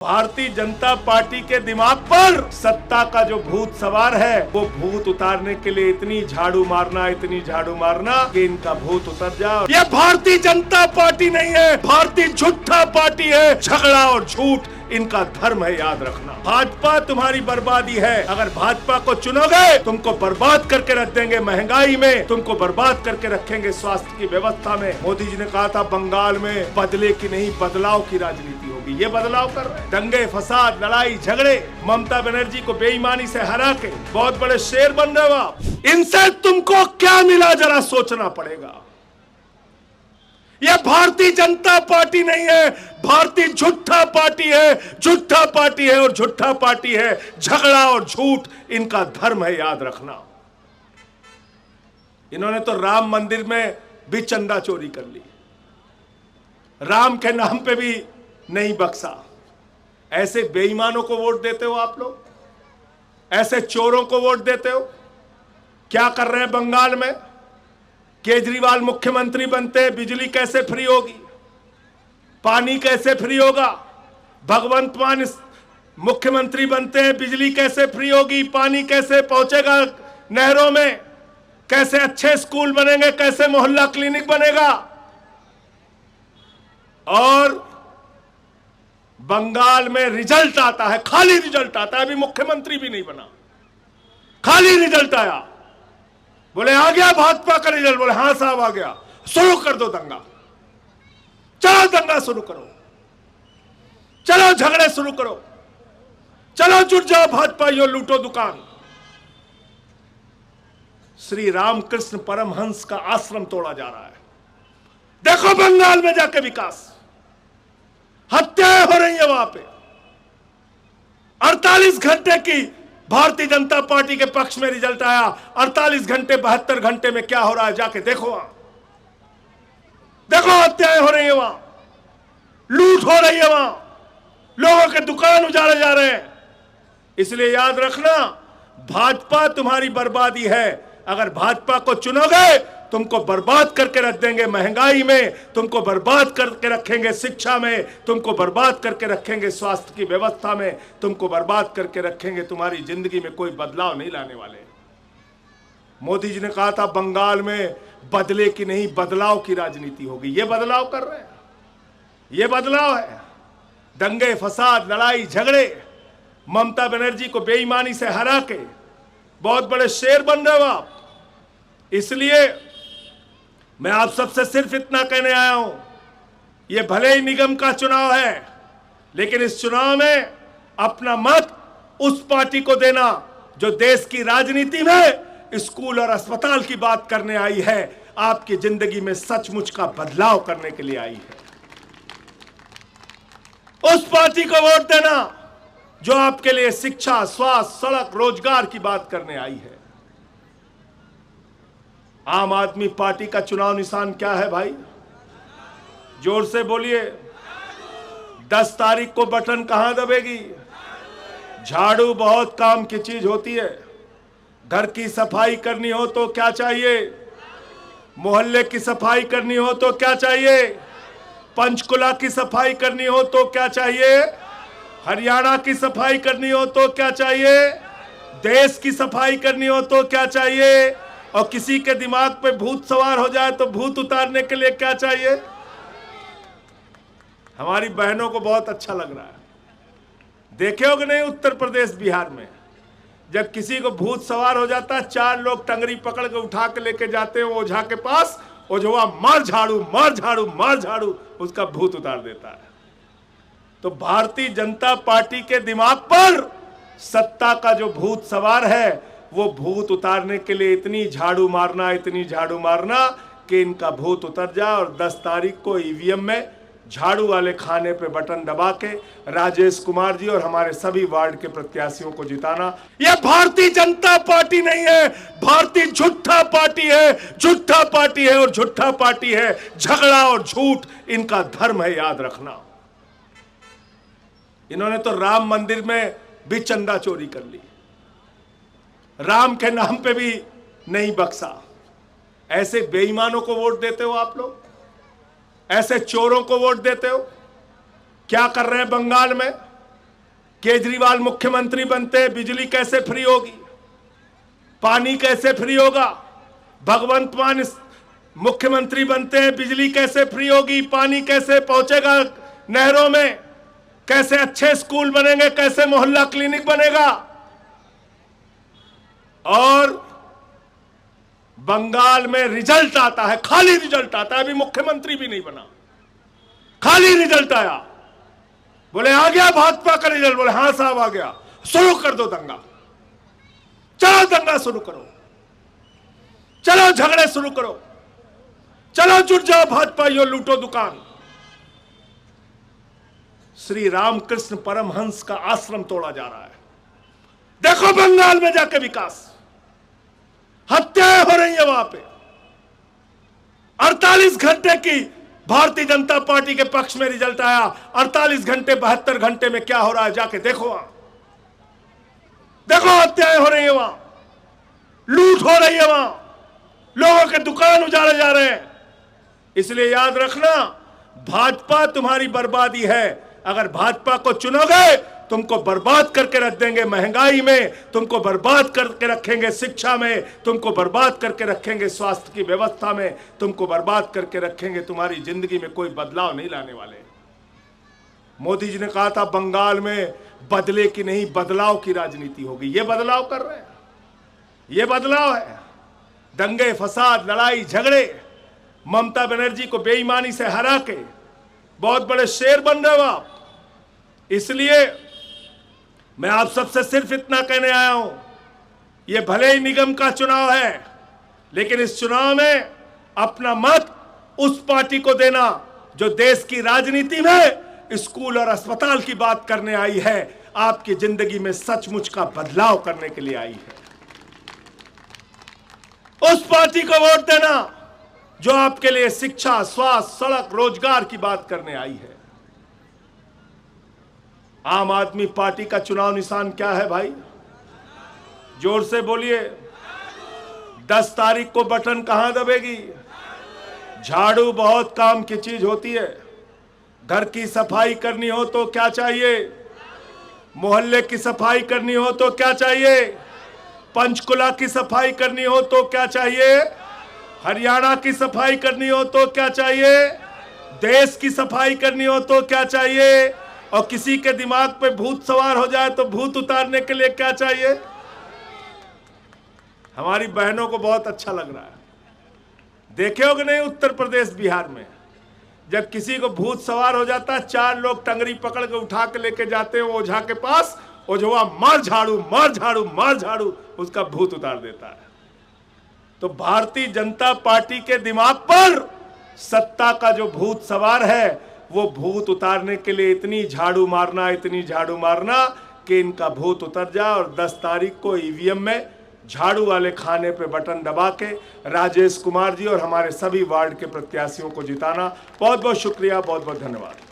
Bharatiya Janata party के दिमाग पर सत्ता का जो भूत सवार है, वो भूत उतारने के लिए इतनी झाड़ू मारना कि इनका भूत उतर जाए। ये भारतीय जनता पार्टी नहीं है, भारतीय झूठा पार्टी है। झगड़ा और झूठ इनका धर्म है, याद रखना। भाजपा तुम्हारी बर्बादी है। अगर भाजपा को चुनोगे, तुमको बर्बाद करके रख देंगे महंगाई में, तुमको बर्बाद करके रखेंगे स्वास्थ्य की व्यवस्था में। मोदी जी ने कहा था बंगाल में बदले की नहीं बदलाव की राजनीति होगी, ये बदलाव कर रहे हैं। दंगे फसाद लड़ाई झगड़े, ममता बनर्जी को बेईमानी से हरा के बहुत बड़े शेर बन रहे हो आप। इनसे तुमको क्या मिला जरा सोचना पड़ेगा। यह भारतीय जनता पार्टी नहीं है, भारतीय झूठा पार्टी है, झूठा पार्टी है और झूठा पार्टी है। झगड़ा और झूठ इनका धर्म है, याद रखना। इन्होंने तो राम मंदिर में भी चंदा चोरी कर ली, राम के नाम पे भी नहीं बख्शा। ऐसे बेईमानों को वोट देते हो आप लोग, ऐसे चोरों को वोट देते हो। क्या कर रहे हैं बंगाल में? केजरीवाल मुख्यमंत्री बनते, बिजली कैसे फ्री होगी, पानी कैसे फ्री होगा? भगवंत मान मुख्यमंत्री बनते हैं, बिजली कैसे फ्री होगी, पानी कैसे पहुंचेगा नहरों में, कैसे अच्छे स्कूल बनेंगे, कैसे मोहल्ला क्लिनिक बनेगा? और बंगाल में रिजल्ट आता है, खाली रिजल्ट आता है, अभी मुख्यमंत्री भी नहीं बना, खाली रिजल्ट आया। बोले आ गया भाजपा का रिजल्ट, बोले हाँ साहब आ गया, शुरू कर दो दंगा। चलो दंगा शुरू करो, चलो झगड़े शुरू करो, चलो जुट जाओ भाजपाइयों, लूटो दुकान। श्री रामकृष्ण परमहंस का आश्रम तोड़ा जा रहा है। देखो बंगाल में जाके विकास, हत्याएं हो रही है वहां पे। 48 घंटे की भारतीय जनता पार्टी के पक्ष में रिजल्ट आया, 48 घंटे 72 घंटे में क्या हो रहा है जाके देखो। वहां देखो, हत्याएं हो रही है, वहां लूट हो रही है, वहां लोगों के दुकान उजाड़े जा रहे हैं। इसलिए याद रखना, भाजपा तुम्हारी बर्बादी है। अगर भाजपा को चुनोगे, तुमको बर्बाद करके रख देंगे महंगाई में, तुमको बर्बाद करके रखेंगे शिक्षा में, तुमको बर्बाद करके रखेंगे स्वास्थ्य की व्यवस्था में, तुमको बर्बाद करके रखेंगे। तुम्हारी जिंदगी में कोई बदलाव नहीं लाने वाले। मोदी जी ने कहा था बंगाल में बदले की नहीं बदलाव की राजनीति होगी, ये बदलाव कर रहे हैं, ये बदलाव है। दंगे फसाद लड़ाई झगड़े, ममता बनर्जी को बेईमानी से हरा के बहुत बड़े शेर बन रहे हो आप। इसलिए मैं आप सबसे सिर्फ इतना कहने आया हूं, ये भले ही निगम का चुनाव है, लेकिन इस चुनाव में अपना मत उस पार्टी को देना जो देश की राजनीति में स्कूल और अस्पताल की बात करने आई है, आपकी जिंदगी में सचमुच का बदलाव करने के लिए आई है। उस पार्टी को वोट देना जो आपके लिए शिक्षा, स्वास्थ्य, सड़क, रोजगार की बात करने आई है। आम आदमी पार्टी का चुनाव निशान क्या है भाई? जोर से बोलिए। 10 तारीख को बटन कहां दबेगी? झाड़ू बहुत काम की चीज होती है। घर की सफाई करनी हो तो क्या चाहिए? मोहल्ले की सफाई करनी हो तो क्या चाहिए? पंचकुला की सफाई करनी हो तो क्या चाहिए? हरियाणा की सफाई करनी हो तो क्या चाहिए? देश की सफाई करनी हो तो क्या चाहिए? और किसी के दिमाग पे भूत सवार हो जाए तो भूत उतारने के लिए क्या चाहिए? हमारी बहनों को बहुत अच्छा लग रहा है। देखे हो कि नहीं उत्तर प्रदेश बिहार में, जब किसी को भूत सवार हो जाता है, 4 लोग टंगरी पकड़ के उठा के लेके जाते हैं ओझा के पास, ओझा मार झाड़ू मार झाड़ू मार झाड़ू, उसका भूत उतार देता है। तो भारतीय जनता पार्टी के दिमाग पर सत्ता का जो भूत सवार है, वो भूत उतारने के लिए इतनी झाड़ू मारना कि इनका भूत उतर जाए। और 10 तारीख को ईवीएम में झाड़ू वाले खाने पे बटन दबा के राजेश कुमार जी और हमारे सभी वार्ड के प्रत्याशियों को जिताना। यह भारतीय जनता पार्टी नहीं है, भारतीय झूठा पार्टी है, झूठा पार्टी है और झूठा पार्टी है। झगड़ा और झूठ इनका धर्म है, याद रखना। इन्होंने तो राम मंदिर में भी चंदा चोरी कर ली, राम के नाम पे भी नहीं बख्शा। ऐसे बेईमानों को वोट देते हो आप लोग, ऐसे चोरों को वोट देते हो। क्या कर रहे हैं बंगाल में? केजरीवाल मुख्यमंत्री बनते बिजली कैसे फ्री होगी, पानी कैसे फ्री होगा। भगवंत मान मुख्यमंत्री बनते हैं, बिजली कैसे फ्री होगी, पानी कैसे पहुंचेगा नहरों में, कैसे अच्छे स्कूल बनेंगे, कैसे मोहल्ला क्लिनिक बनेगा। और बंगाल में रिजल्ट आता है, खाली रिजल्ट आता है, अभी मुख्यमंत्री भी नहीं बना, खाली रिजल्ट आया। बोले आ गया भाजपा का रिजल्ट, बोले हां साहब आ गया, शुरू कर दो दंगा, चलो दंगा शुरू करो, चलो झगड़े शुरू करो, चलो जुट जाओ भाजपाइयों, लूटो दुकान। श्री रामकृष्ण परमहंस का आश्रम तोड़ा जा रहा है। देखो बंगाल में जाके विकास, हत्याएं हो रही है वहां पे। 48 घंटे की भारतीय जनता पार्टी के पक्ष में रिजल्ट आया। 48 घंटे 72 घंटे में क्या हो रहा है जाके देखो वहां, देखो हत्याएं हो रही है वहां, लूट हो रही है वहां, लोगों के दुकान उजाड़े जा रहे हैं। इसलिए याद रखना, भाजपा तुम्हारी बर्बादी है। अगर भाजपा को चुनोगे तुमको बर्बाद करके रख देंगे, महंगाई में तुमको बर्बाद करके रखेंगे, शिक्षा में तुमको बर्बाद करके रखेंगे, स्वास्थ्य की व्यवस्था में तुमको बर्बाद करके रखेंगे। तुम्हारी जिंदगी में कोई बदलाव नहीं लाने वाले। मोदी जी ने कहा था बंगाल में बदले की नहीं बदलाव की राजनीति होगी। ये बदलाव कर रहे हैं, ये बदलाव है। दंगे फसाद लड़ाई झगड़े, ममता बनर्जी को बेईमानी से हरा के बहुत बड़े शेर बन रहे हो आप। इसलिए मैं आप सबसे सिर्फ इतना कहने आया हूं, ये भले ही निगम का चुनाव है, लेकिन इस चुनाव में अपना मत उस पार्टी को देना जो देश की राजनीति में स्कूल और अस्पताल की बात करने आई है, आपकी जिंदगी में सचमुच का बदलाव करने के लिए आई है। उस पार्टी को वोट देना जो आपके लिए शिक्षा, स्वास्थ्य, सड़क, रोजगार की बात करने आई है। आम आदमी पार्टी का चुनाव निशान क्या है भाई? जोर से बोलिए। 10 तारीख को बटन कहां दबेगी? झाड़ू बहुत काम की चीज होती है। घर की सफाई करनी हो तो क्या चाहिए? मोहल्ले की सफाई करनी हो तो क्या चाहिए? पंचकुला की सफाई करनी हो तो क्या चाहिए? हरियाणा की सफाई करनी हो तो क्या चाहिए? देश की सफाई करनी हो तो क्या चाहिए? और किसी के दिमाग पे भूत सवार हो जाए तो भूत उतारने के लिए क्या चाहिए? हमारी बहनों को बहुत अच्छा लग रहा है। देखे हो कि नहीं उत्तर प्रदेश बिहार में, जब किसी को भूत सवार हो जाता है, 4 लोग टंगरी पकड़ के उठा के लेके जाते हैं ओझा के पास, ओझवा मार झाड़ू मार झाड़ू मार झाड़ू, उसका भूत उतार देता है। तो भारतीय जनता पार्टी के दिमाग पर सत्ता का जो भूत सवार है, वो भूत उतारने के लिए इतनी झाड़ू मारना, इतनी झाड़ू मारना कि इनका भूत उतर जाए और 10 तारीख को ईवीएम में झाड़ू वाले खाने पे बटन दबा के राजेश कुमार जी और हमारे सभी वार्ड के प्रत्याशियों को जिताना। बहुत बहुत शुक्रिया, बहुत बहुत धन्यवाद।